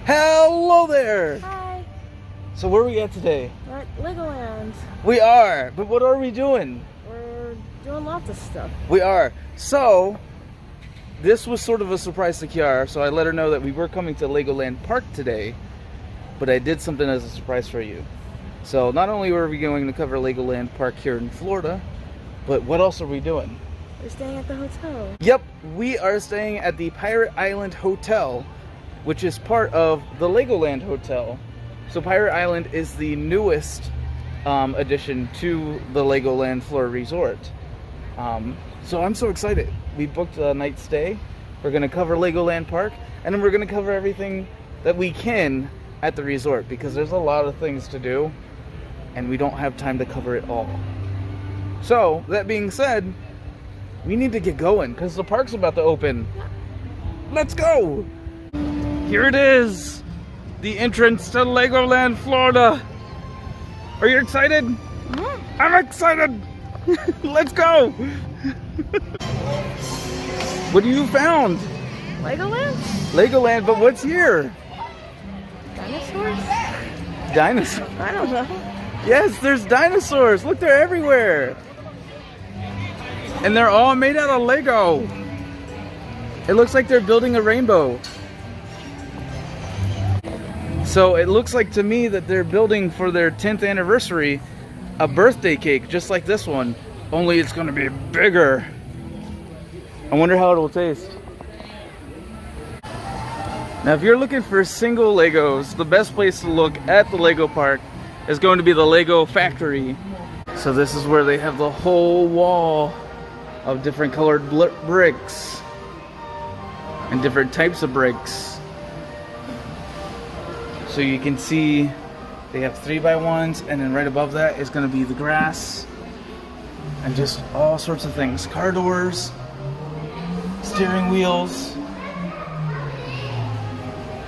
Hello there! Hi. So where are we at today? We're at Legoland. We are, but what are we doing? We're doing lots of stuff. We are. So, this was sort of a surprise to Kiara, so I let her know that we were coming to Legoland Park today, but I did something as a surprise for you. So, not only were we going to cover Legoland Park here in Florida, but what else are we doing? We're staying at the hotel. Yep, we are staying at the Pirate Island Hotel, which is part of the Legoland Hotel. So Pirate Island is the newest addition to the Legoland Florida Resort. So I'm so excited. We booked a night stay. We're going to cover Legoland Park, and then we're going to cover everything that we can at the resort, because there's a lot of things to do, and we don't have time to cover it all. So, that being said, we need to get going, because the park's about to open. Let's go! Here it is! The entrance to Legoland Florida! Are you excited? Mm-hmm. I'm excited! Let's go! What have you found? Legoland? Legoland, but what's here? Dinosaurs? Dinosaurs? I don't know. Yes, there's dinosaurs! Look, they're everywhere! And they're all made out of Lego! It looks like they're building a rainbow. So it looks like to me that they're building for their 10th anniversary a birthday cake just like this one, only it's going to be bigger. I wonder how it will taste. Now if you're looking for single Legos, the best place to look at the Lego park is going to be the Lego factory. So this is where they have the whole wall of different colored bricks and different types of bricks. So you can see they have 3x1s, and then right above that is going to be the grass and just all sorts of things. Car doors, steering wheels,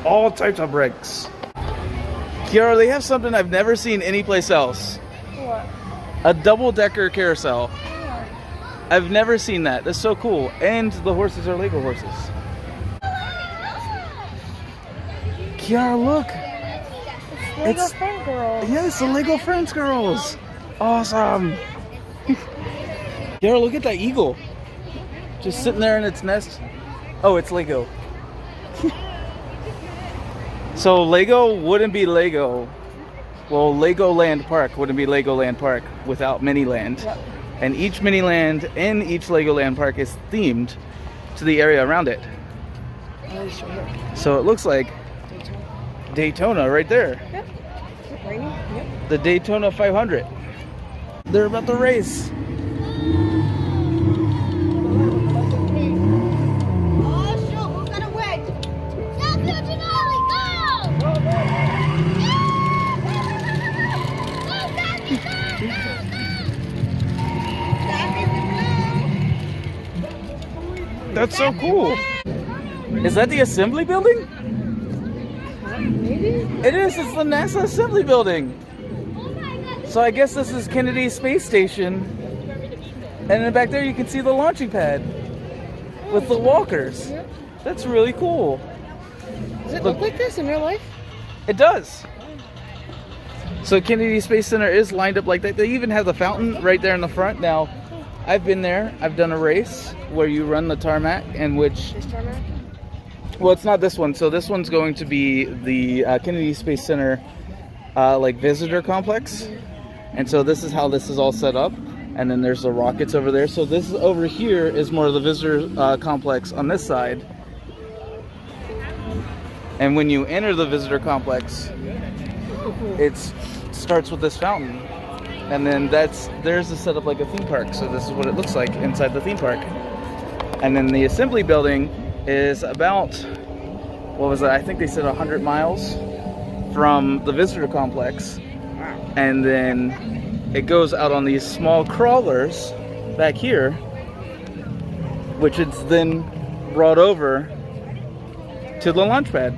all types of bricks. Kiara, they have something I've never seen anyplace else. What? A double-decker carousel. Yeah. I've never seen that. That's so cool. And the horses are Lego horses. Kiara, look. Lego Friend Girls. Yes, the Lego Friends Girls. Awesome. Kiara, look at that eagle. Just sitting there in its nest. Oh, it's Lego. So Lego wouldn't be Lego. Well, Legoland Park wouldn't be Legoland Park without Miniland. Yep. And each Miniland in each Legoland Park is themed to the area around it. So it looks like Daytona right there. Yep. Yep. The Daytona 500. They're about to race. Oh, shoot, who's gonna win? Champion Denali, go! That's so cool. Is that the assembly building? Maybe? It is. It's the NASA assembly building. So I guess this is Kennedy Space Station. And then back there you can see the launching pad with the walkers. Yep. That's really cool. Does it look like this in real life? It does. So Kennedy Space Center is lined up like that. They even have the fountain right there in the front. Now, I've been there. I've done a race where you run the tarmac, and which... This tarmac? Well, it's not this one. So this one's going to be the Kennedy Space Center like visitor complex. And so this is how this is all set up. And then there's the rockets over there. So this is over here is more of the visitor complex on this side. And when you enter the visitor complex, it starts with this fountain. And then there's the setup like a theme park. So this is what it looks like inside the theme park. And then the assembly building is about, what was that? I think they said 100 miles from the visitor complex. And then it goes out on these small crawlers back here, which it's then brought over to the launch pad,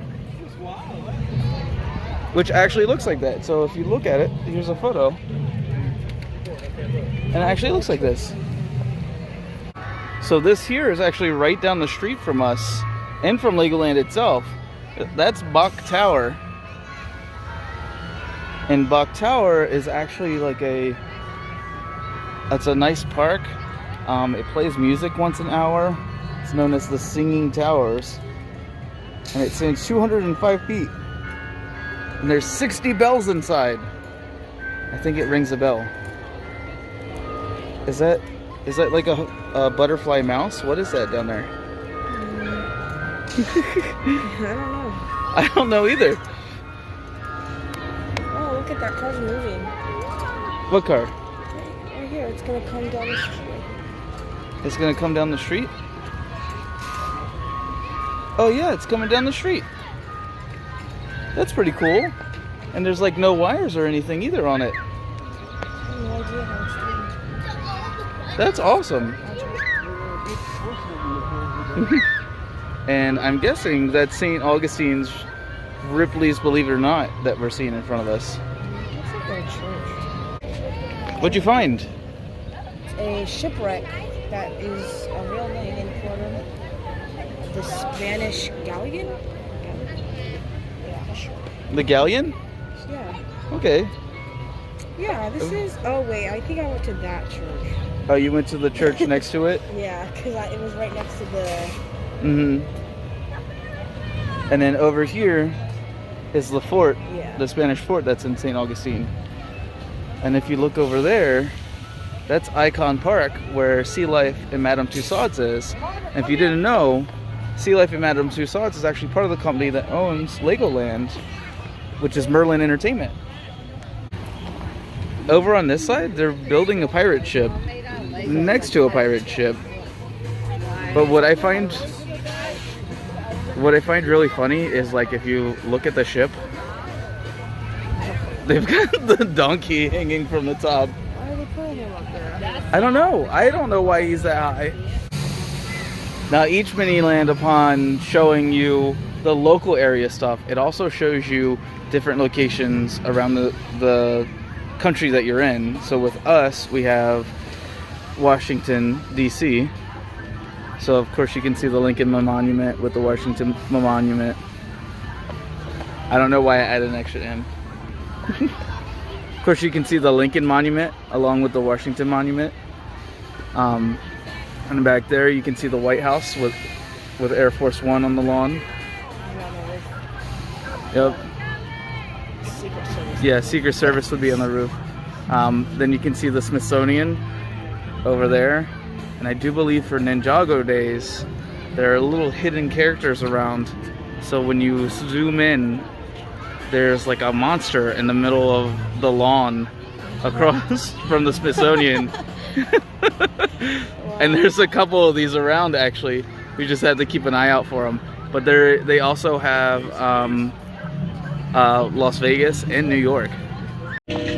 which actually looks like that. So if you look at it, here's a photo, and it actually looks like this. So this here is actually right down the street from us and from Legoland itself. That's Bach Tower. And Bach Tower is actually like it's a nice park. It plays music once an hour. It's known as the Singing Towers. And it stands 205 feet. And there's 60 bells inside. I think it rings a bell. Is that like a butterfly mouse? What is that down there? I don't know. I don't know either. Oh, look at that car's moving. What car? Right here, it's gonna come down the street. It's gonna come down the street? Oh yeah, it's coming down the street. That's pretty cool. And there's like no wires or anything either on it. I have no idea how it's doing. That's awesome. And I'm guessing that's St. Augustine's Ripley's Believe It or Not that we're seeing in front of us. Looks like a church. What'd you find? A shipwreck that is a real thing in Florida. The Spanish galleon? Yeah, sure. The galleon? Yeah. Okay. Yeah, this is. Oh, wait, I think I went to that church. Oh, you went to the church next to it? Yeah, because it was right next to the. Mm-hmm. And then over here is the fort, Yeah. the Spanish fort that's in St. Augustine. And if you look over there, that's Icon Park where Sea Life and Madame Tussauds is. And if you didn't know, Sea Life and Madame Tussauds is actually part of the company that owns Legoland, which is Merlin Entertainment. Over on this side, they're building a pirate ship next to a pirate ship. But what I find really funny is, like, if you look at the ship, they've got the donkey hanging from the top. Why are they putting him up there? I don't know. I don't know why he's that high. Now, each mini land, upon showing you the local area stuff, it also shows you different locations around the country that you're in. So with us, we have Washington, D.C. So of course you can see the Lincoln Monument with the Washington Monument. I don't know why I added an extra M. Of course you can see the Lincoln Monument along with the Washington Monument. And back there you can see the White House with Air Force One on the lawn. Yep. Secret Service. Yeah, Secret Service would be on the roof. Then you can see the Smithsonian over there. And I do believe for Ninjago days, there are little hidden characters around. So when you zoom in, there's like a monster in the middle of the lawn across from the Smithsonian. And there's a couple of these around, actually. We just had to keep an eye out for them. But they also have Las Vegas and New York.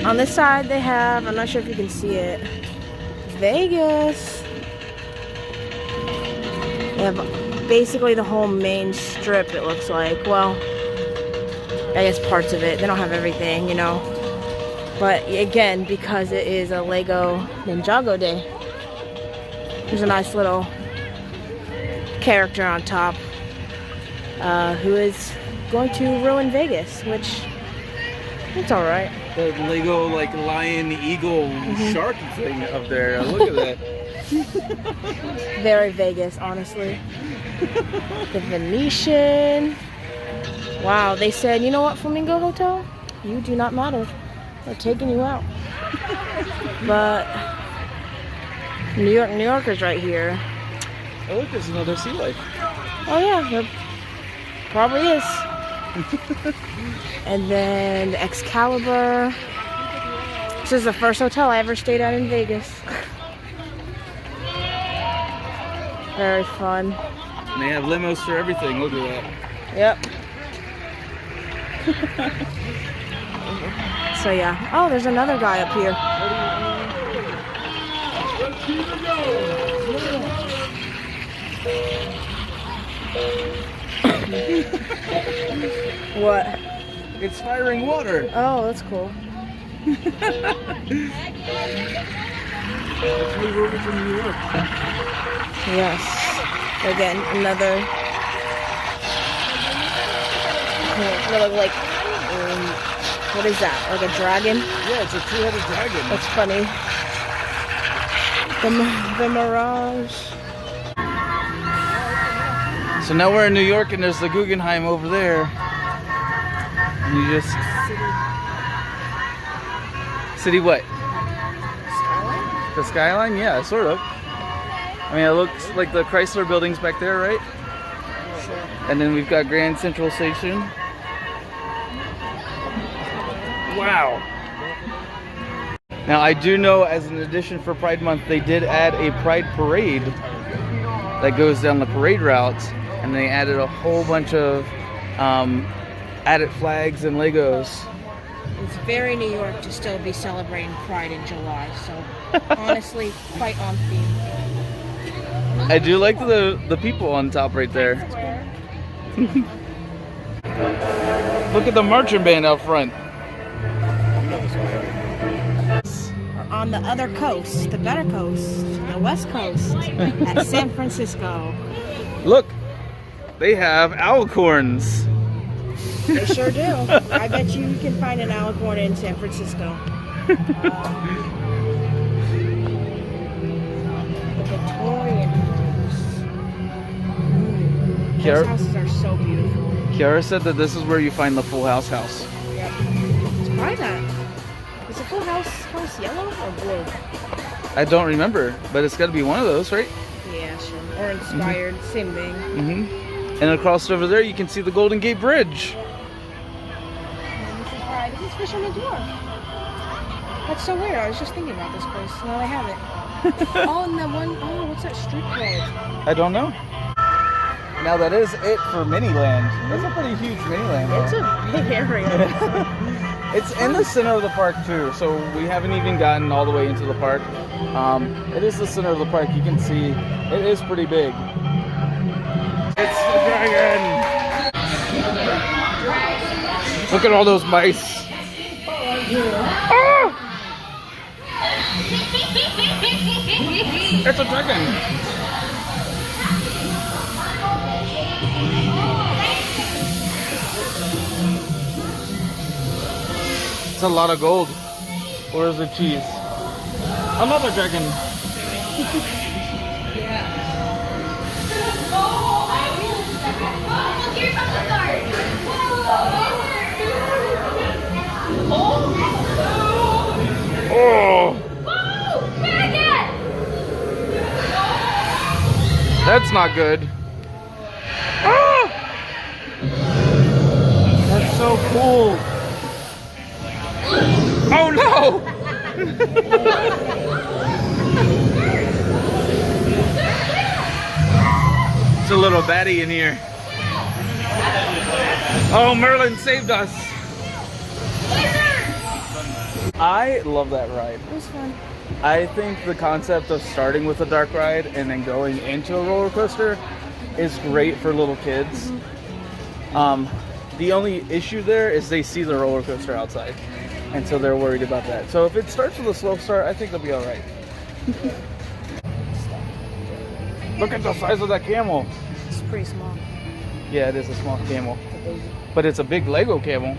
On this side, they have, I'm not sure if you can see it, Vegas. They have basically the whole main strip, it looks like. Well, I guess parts of it. They don't have everything, you know. But again, because it is a Lego Ninjago Day, there's a nice little character on top who is going to ruin Vegas, which it's alright. The Lego, like, lion, eagle, shark thing up there. Look at that. Very Vegas, honestly. The Venetian. Wow, they said, you know what, Flamingo Hotel? You do not matter. They're taking you out. But New Yorker's right here. Oh, look, there's another Sea Life. Oh yeah, there probably is. And then the Excalibur. This is the first hotel I ever stayed at in Vegas. Very fun. And they have limos for everything. Look at that. Yep. So yeah. Oh, there's another guy up here. What? It's firing water. Oh, that's cool. Let's move over to New York. Yes. Again, another They look like, what is that? Like a dragon? Yeah, it's a two-headed dragon. That's funny. The Mirage. So now we're in New York and there's the Guggenheim over there. And you just... City what? Skyline? The skyline? Yeah, sort of. I mean, it looks like the Chrysler building's back there, right? Sure. And then we've got Grand Central Station. Wow. Now, I do know, as an addition for Pride Month, they did add a Pride Parade that goes down the parade route, and they added a whole bunch of added flags and Legos. It's very New York to still be celebrating Pride in July, so honestly, quite on theme. I do like the people on top right there. Look at the marching band out front. On the other coast, the better coast, the West Coast, at San Francisco. Look, they have alicorns. They sure do. I bet you can find an alicorn in San Francisco. The Victorian house. Those houses are so beautiful. Kiara said that this is where you find the Full House house. Yep. Let's try that. Is the Full House yellow or blue? I don't remember, but it's got to be one of those, right? Yeah, sure. Or inspired, same thing. Mm-hmm. And across over there, you can see the Golden Gate Bridge. This is Fisherman's Wharf. That's so weird. I was just thinking about this place. Now I have it. Oh, and that one, oh, what's that street called? I don't know. Now that is it for Miniland. That's a pretty huge Miniland. It's a big area. It's in the center of the park too, so we haven't even gotten all the way into the park. It is the center of the park. You can see it is pretty big. It's the dragon. Look at all those mice. Ah! It's a dragon. It's a lot of gold. Where's the cheese? Another dragon. Oh! That's not good. Ah! That's so cool. Oh no! It's a little baddie in here. Oh, Merlin Saved Us. I love that ride. It was fun. I think the concept of starting with a dark ride and then going into a roller coaster is great for little kids. The only issue there is they see the roller coaster outside, and so they're worried about that. So if it starts with a slow start, I think they'll be all right. Look at the size of that camel. It's pretty small. Yeah, it is a small camel, but it's a big Lego camel,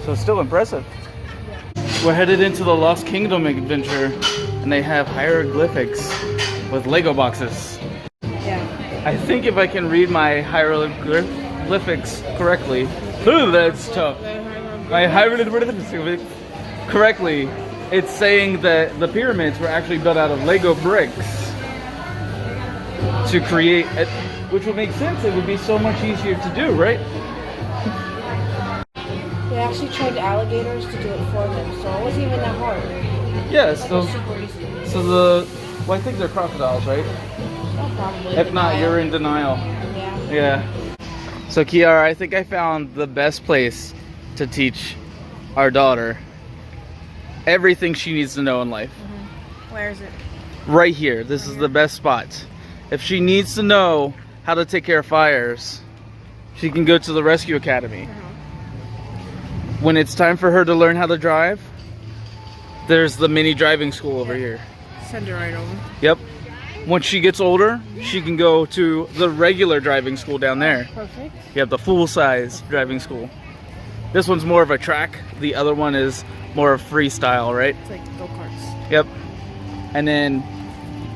so it's still impressive. We're headed into the Lost Kingdom adventure, and they have hieroglyphics with Lego boxes. Yeah. I think if I can read my hieroglyphics correctly, ooh, that's tough. My hieroglyphics correctly, it's saying that the pyramids were actually built out of Lego bricks to create it, which would make sense. It would be so much easier to do, right? They actually trained alligators to do it for them, so it wasn't even that hard. Yeah, It was super easy. well, I think they're crocodiles, right? Oh, probably. If not, you're in denial. Yeah. Yeah. So Kiara, I think I found the best place to teach our daughter everything she needs to know in life. Where is it? Right here. This is the best spot. If she needs to know how to take care of fires, she can go to the Rescue Academy. When it's time for her to learn how to drive, there's the mini driving school over here. Send her right over. Yep. Once she gets older, she can go to the regular driving school down there. Perfect. You have the full-size driving school. This one's more of a track. The other one is more of freestyle, right? It's like go-karts. Yep. And then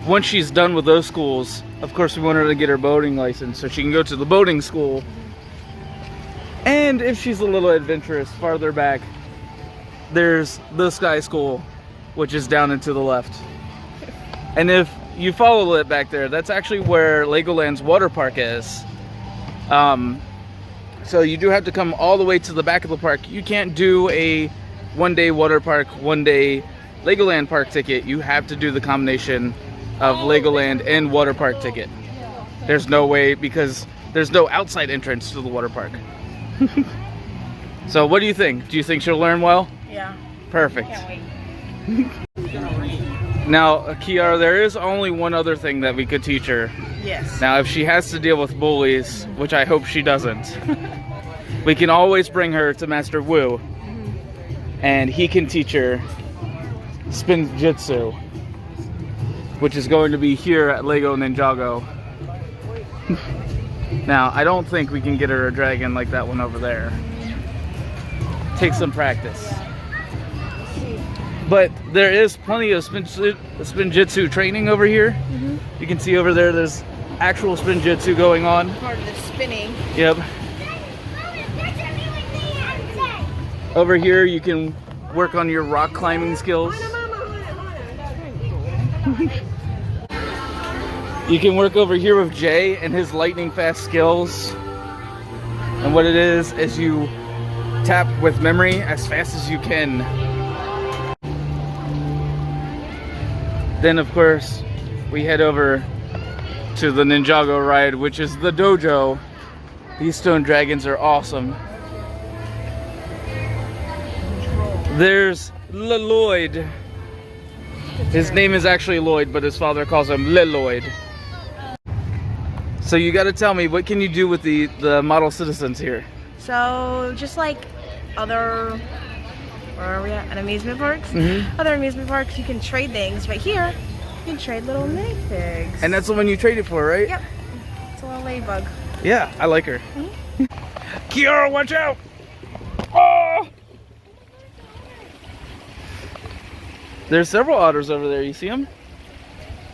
once she's done with those schools, of course we want her to get her boating license so she can go to the boating school. And if she's a little adventurous, farther back, there's the Sky School, which is down and to the left. And if you follow it back there, that's actually where Legoland's water park is. So you do have to come all the way to the back of the park. You can't do a one-day water park, one-day Legoland park ticket. You have to do the combination of Legoland and water park ticket. There's no way, because there's no outside entrance to the water park. So what do you think? Do you think she'll learn well? Yeah. Perfect. Can't wait. Now, Kiara, there is only one other thing that we could teach her. Yes. Now, if she has to deal with bullies, which I hope she doesn't, we can always bring her to Master Wu, and he can teach her spin jitsu, which is going to be here at Lego Ninjago. Now, I don't think we can get her a dragon like that one over there. Take some practice. But there is plenty of spin jitsu training over here. You can see over there, there's actual spin jitsu going on. Part of the spinning. Yep. Over here, you can work on your rock climbing skills. You can work over here with Jay and his lightning fast skills. And what it is you tap with memory as fast as you can. Then of course, we head over to the Ninjago ride, which is the dojo. These stone dragons are awesome. There's Lloyd. His name is actually Lloyd, but his father calls him Lloyd. So you got to tell me, what can you do with the model citizens here? So just like other, where are we at amusement parks? Other amusement parks, you can trade things, but here you can trade little minifigs. And that's the one you traded for, right? Yep. It's a little ladybug. Yeah, I like her. Kiara, watch out! Oh! There's several otters over there. You see them?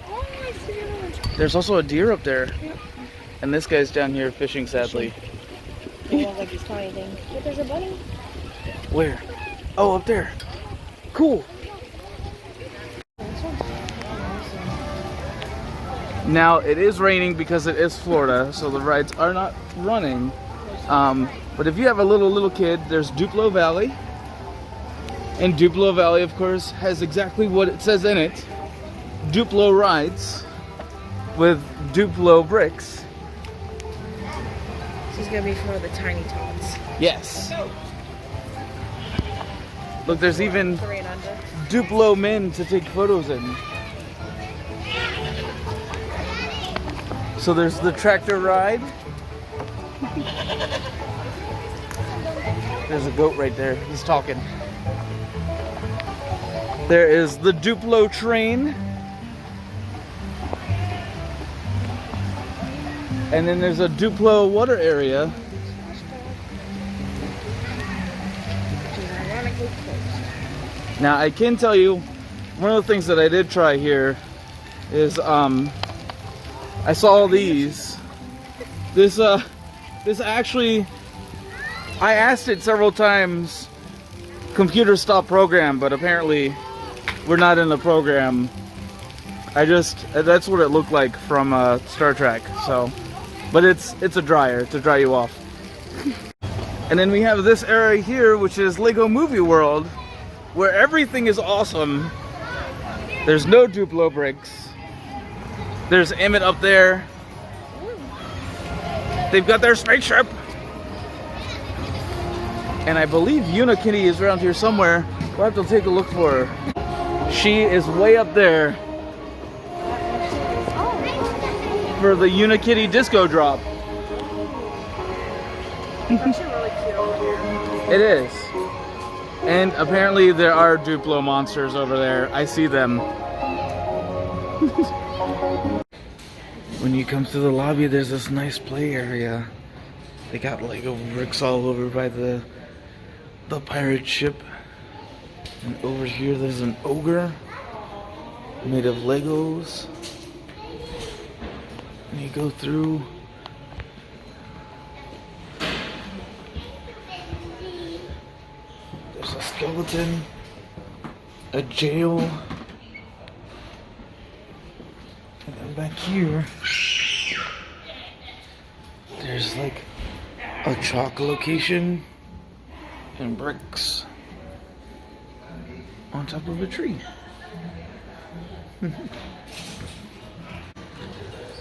Oh, I see them. There's also a deer up there. Yep. And this guy's down here fishing, sadly. I don't like these tiny things. But there's a bunny. Where? Oh, up there. Cool. Now, it is raining because it is Florida, so the rides are not running. But if you have a little kid, there's Duplo Valley. And Duplo Valley, of course, has exactly what it says in it. Duplo rides with Duplo bricks. This is going to be for the tiny tots. Yes. Look, there's even 3 and under. Duplo men to take photos in. So there's the tractor ride. There's a goat right there. He's talking. There is the Duplo train. And then there's a Duplo water area. Now I can tell you, one of the things that I did try here is I saw these. This actually, I asked it several times, computer stop program, but apparently we're not in the program. That's what it looked like from Star Trek. So, but it's a dryer to dry you off. And then we have this area here, which is Lego Movie World, where everything is awesome. There's no Duplo bricks. There's Emmett up there. They've got their spaceship. And I believe Unikitty is around here somewhere. We'll have to take a look for her. She is way up there for the Unikitty disco drop. It is. And apparently there are Duplo monsters over there. I see them. When you come through the lobby, there's this nice play area. They got Lego bricks all over by the pirate ship. And over here there's an ogre made of Legos. And you go through. There's a skeleton, a jail, and then back here there's like a chalk location and bricks on top of a tree.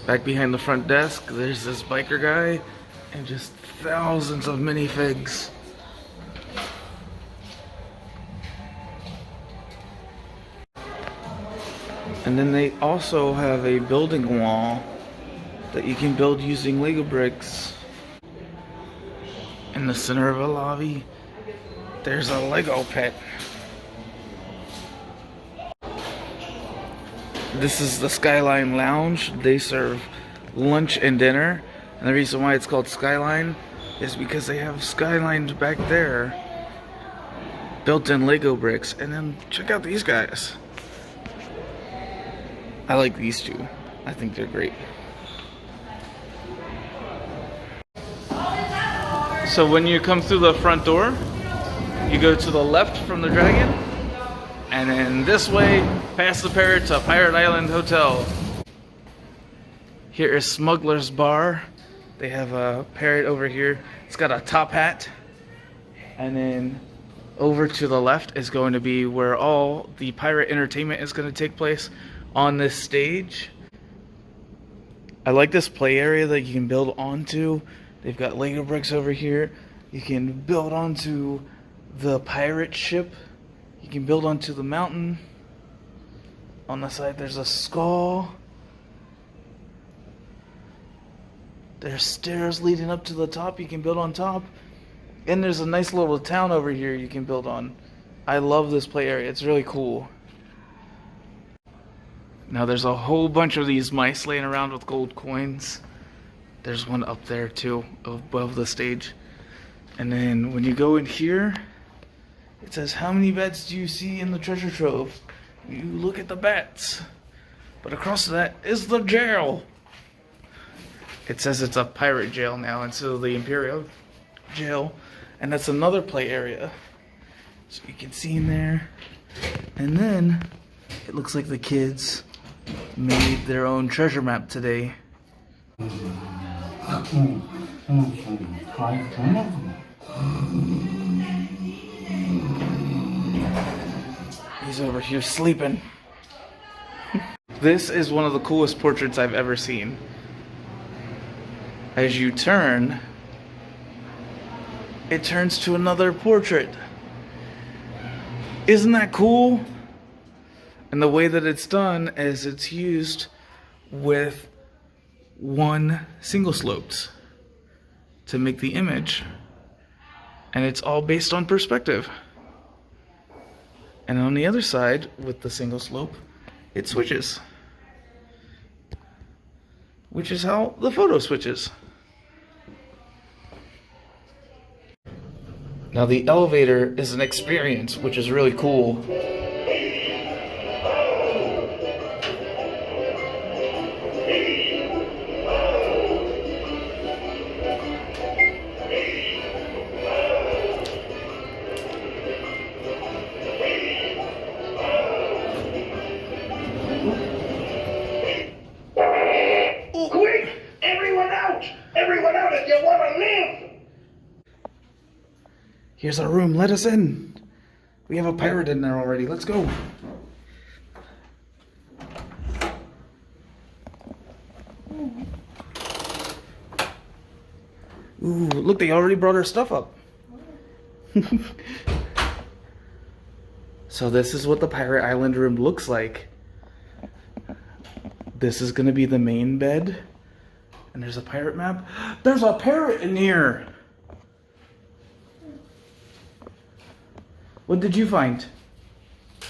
Back behind the front desk, there's this biker guy and just thousands of minifigs. And then they also have a building wall that you can build using Lego bricks. In the center of a lobby, there's a Lego pit. This is the Skyline Lounge. They serve lunch and dinner. And the reason why it's called Skyline is because they have skylines back there built in Lego bricks. And then check out these guys. I like these two. I think they're great. So when you come through the front door, you go to the left from the dragon, and then this way, past the parrot to Pirate Island Hotel. Here is Smugglers Bar. They have a parrot over here. It's got a top hat. And then over to the left is going to be where all the pirate entertainment is going to take place on this stage. I like this play area that you can build onto. They've got Lego bricks over here. You can build onto the pirate ship. You can build onto the mountain. On the side there's a skull. There's stairs leading up to the top. You can build on top. And there's a nice little town over here you can build on. I love this play area. It's really cool. Now there's a whole bunch of these mice laying around with gold coins. There's one up there too, above the stage. And then when you go in here, it says, how many bats do you see in the treasure trove? You look at the bats. But across that is the jail. It says it's a pirate jail now instead of the Imperial jail. And that's another play area. So you can see in there. And then it looks like the kids made their own treasure map today. He's over here sleeping. This is one of the coolest portraits I've ever seen. As you turn, it turns to another portrait. Isn't that cool? And the way that it's done is it's used with one single sloped to make the image. And it's all based on perspective. And on the other side, with the single slope, it switches. Which is how the photo switches. Now the elevator is an experience, which is really cool. Quick! Everyone out! Everyone out if you want to live! Here's our room, let us in. We have a pirate in there already, let's go. Ooh, look, they already brought our stuff up. So this is what the Pirate Island room looks like. This is gonna be the main bed. And there's a pirate map. There's a parrot in here! What did you find?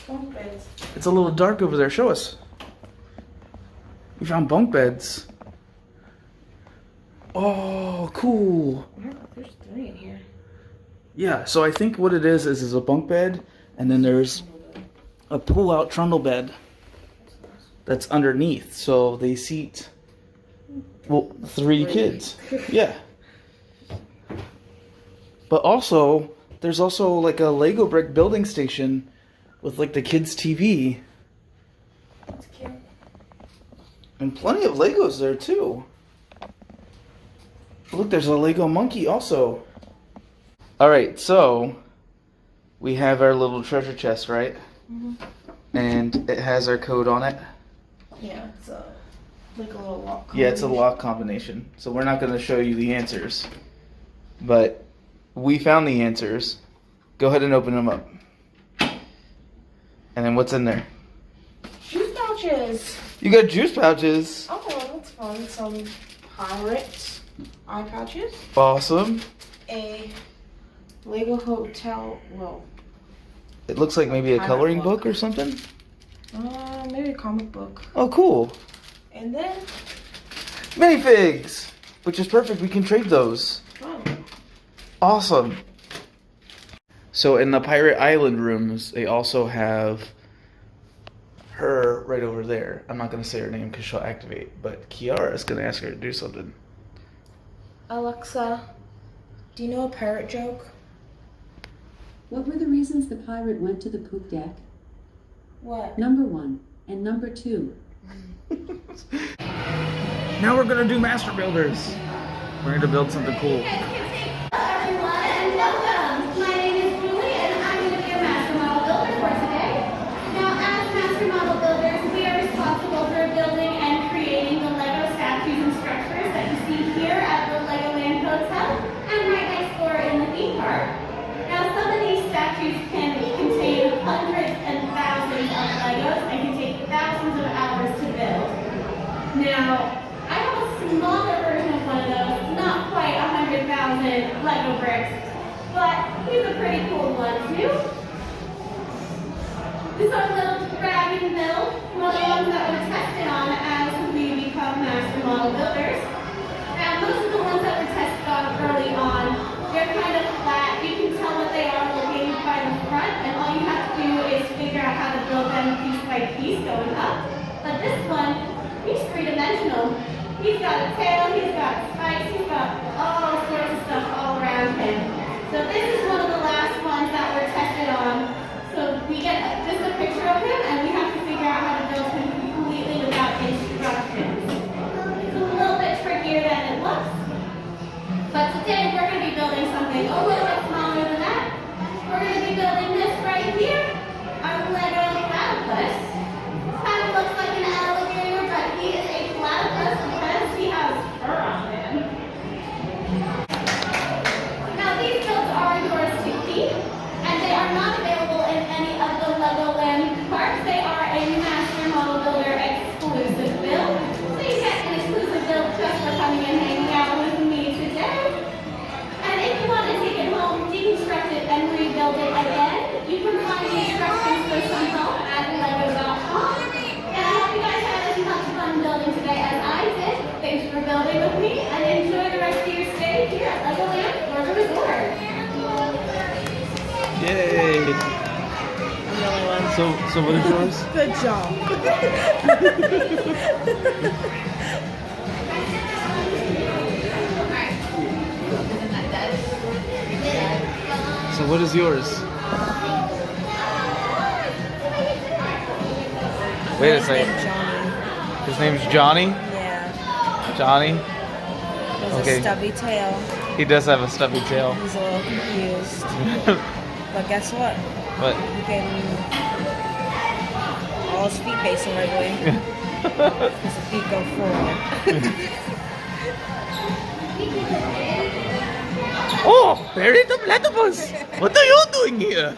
Bunk beds. It's a little dark over there. Show us. We found bunk beds. Oh, cool. There's 3 in here. Yeah, so I think what it is a bunk bed, and then there's a pull-out trundle bed that's underneath, so they seat, well, 3 kids. Yeah. But also, there's also like a Lego brick building station with like the kids' TV. That's cute. And plenty of Legos there too. Look, there's a Lego monkey also. Alright, so we have our little treasure chest, right? Mm-hmm. And it has our code on it. Yeah, it's like a little lock. Yeah, it's a lock combination. So we're not going to show you the answers. But we found the answers. Go ahead and open them up. And then what's in there? Juice pouches. You got juice pouches. Oh, that's fun. Some pirate eye pouches. Awesome. A Lego hotel. Well, It looks like maybe a Pirate coloring book. book or something. Maybe a comic book. Oh, cool. And then, Minifigs, which is perfect. We can trade those. oh, Awesome. So in the Pirate Island rooms, they also have her right over there. I'm not going to say her name because she'll activate, but Kiara is going to ask her to do something. Alexa, do you know a pirate joke? What were the reasons the pirate went to the poop deck? What? Number 1 and number 2. Now we're going to do Master Builders. We're going to build something cool. Everyone, and welcome. My name is Julie, and I'm going to be a master model builder for today. Now, as master model builders, we are responsible for building and creating the Lego statues and structures that you see here at the Legoland Hotel and right next door in the theme park. Now, some of these statues can contain hundreds and thousands of Legos and can take thousands of hours to build. Now, I have a smaller version of one of those, not quite 100,000 Lego bricks, but he's a pretty cool one too. This is our little Dragonville, one of the ones that we're tested on as we become master model builders. And most of the ones that were tested on early on, they're kind of flat. You can tell what they are looking by the front, and all you have to do is figure out how to build them piece by piece going up. But this one, he's 3-dimensional. He's got a tail, he's got spikes, he's got all sorts of stuff all around him. So this is one of the last ones that were tested on. So we get just a picture of him, and we have to figure out how to build him completely without instructions. It's a little bit trickier than it looks. But today we're going to be building something a little bit smaller than that. We're going to be building this right here, our Lego platypus. Kind of looks like an alligator, but he is a platypus because he has fur on him. Now these builds are yours to keep, and they are not available in any of the Legoland parks. They are a master model builder exclusive build. So you get an exclusive build just for coming and hanging out with me today. And if you want to take it home, deconstruct it, and rebuild it again, you can find the instructions for some help at lego.com. And I hope you guys had as much fun building today as I did. Thanks for building with me, and enjoy the rest of your stay here at Legoland Florida Resort. Yay! I'm the only one. So what is yours? Good job. So what is yours? Wait a second. Johnny. His name's Johnny? Yeah. Johnny? He has Okay. a stubby tail. He does have a stubby tail. He's a little confused. But guess what? But He can... All his feet facing regularly. His feet go forward. oh, Barry the platypus! What are you doing here?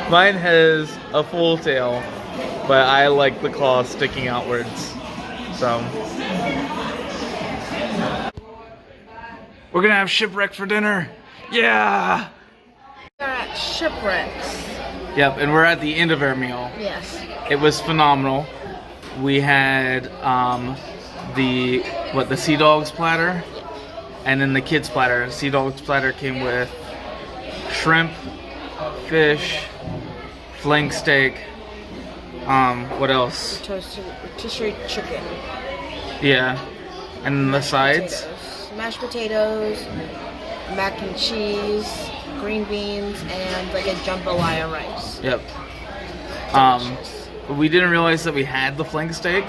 Mine has a full tail, but I like the claws sticking outwards. So we're gonna have Shipwreck for dinner. Yeah! We're at Shipwrecks. Yep, and we're at the end of our meal. Yes. It was phenomenal. We had the Sea Dogs platter, and then the kids platter. Sea Dogs platter came with shrimp, fish, flank steak. What else? Rotisserie chicken. Yeah, and the sides. Potatoes. Mashed potatoes, mac and cheese, green beans, and like a jambalaya rice. Yep. Delicious. We didn't realize that we had the flank steak,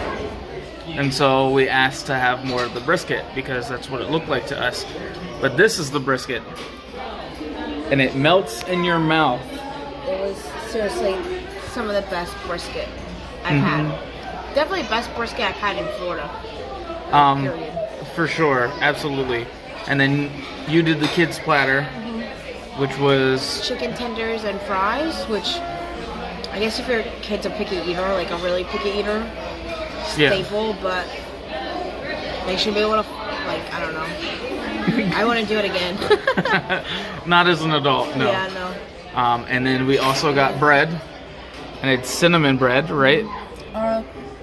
and so we asked to have more of the brisket because that's what it looked like to us. But this is the brisket, and it melts in your mouth. It was seriously some of the best brisket I've had. Definitely best brisket I've had in Florida. Period. For sure, absolutely. And then you did the kids platter, which was Chicken tenders and fries, which I guess if your kid's a picky eater, like a really picky eater, staple, but they should be able to, like, I don't know. I want to do it again. Not as an adult, no. Yeah, no. And then we also got bread, and it's cinnamon bread, right?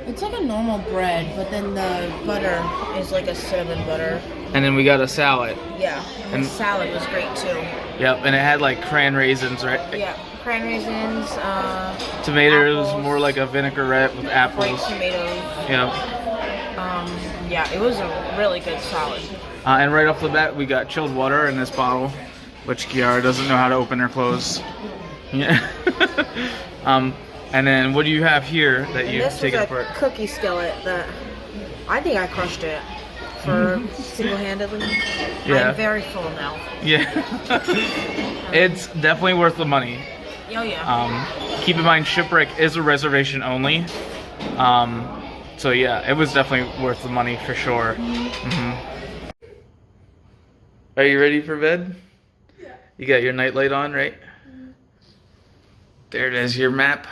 It's like a normal bread, but then the butter is like a cinnamon butter. And then we got a salad. Yeah, and the salad was great too. Yep, and it had like cran raisins, right? Yeah, cran raisins, tomatoes, apples, more like a vinaigrette with apples. white tomatoes. Yeah. Yeah, it was a really good salad. And right off the bat, we got chilled water in this bottle, which Kiara doesn't know how to open or close. Yeah. And then what do you have here that you take it apart? This was a cookie skillet that I think I crushed it for single-handedly. Yeah. I'm very full now. Yeah. It's definitely worth the money. Oh yeah. Keep in mind, Shipwreck is a reservation only. So yeah, it was definitely worth the money for sure. Are you ready for bed? Yeah. You got your nightlight on, right? There it is, your map.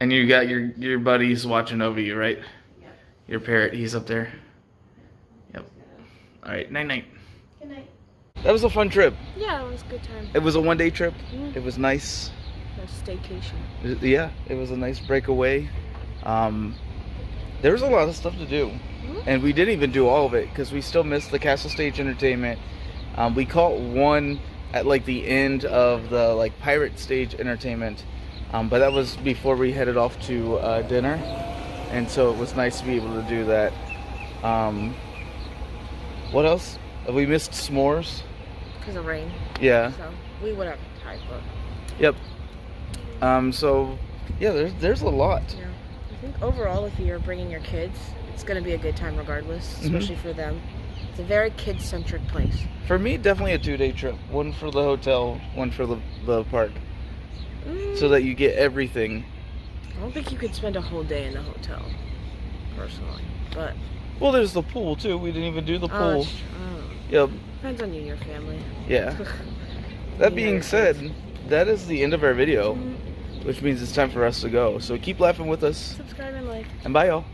And you got your buddies watching over you, right? Yeah. Your parrot, he's up there. Yep. All right, night-night. Good night. That was a fun trip. Yeah, it was a good time. It was a one-day trip. It was nice. A staycation. Yeah, it was a nice breakaway. There was a lot of stuff to do. And we didn't even do all of it because we still missed the Castle Stage Entertainment. We caught one at like the end of the like Pirate Stage Entertainment. But that was before we headed off to dinner. And so it was nice to be able to do that. What else? We missed s'mores. Because of rain. Yeah. So we would have tried, but. Yep. So yeah, there's a lot. Yeah. I think overall, if you're bringing your kids, it's going to be a good time regardless, especially for them. It's a very kid-centric place. For me, definitely a 2-day trip. One for the hotel, one for the park. So that you get everything. I don't think you could spend a whole day in the hotel, personally. But well, there's the pool too. We didn't even do the pool. Yep. Depends on you and your family. Yeah. That being said, that is the end of our video, which means it's time for us to go. So keep laughing with us. Subscribe and like. And bye, y'all.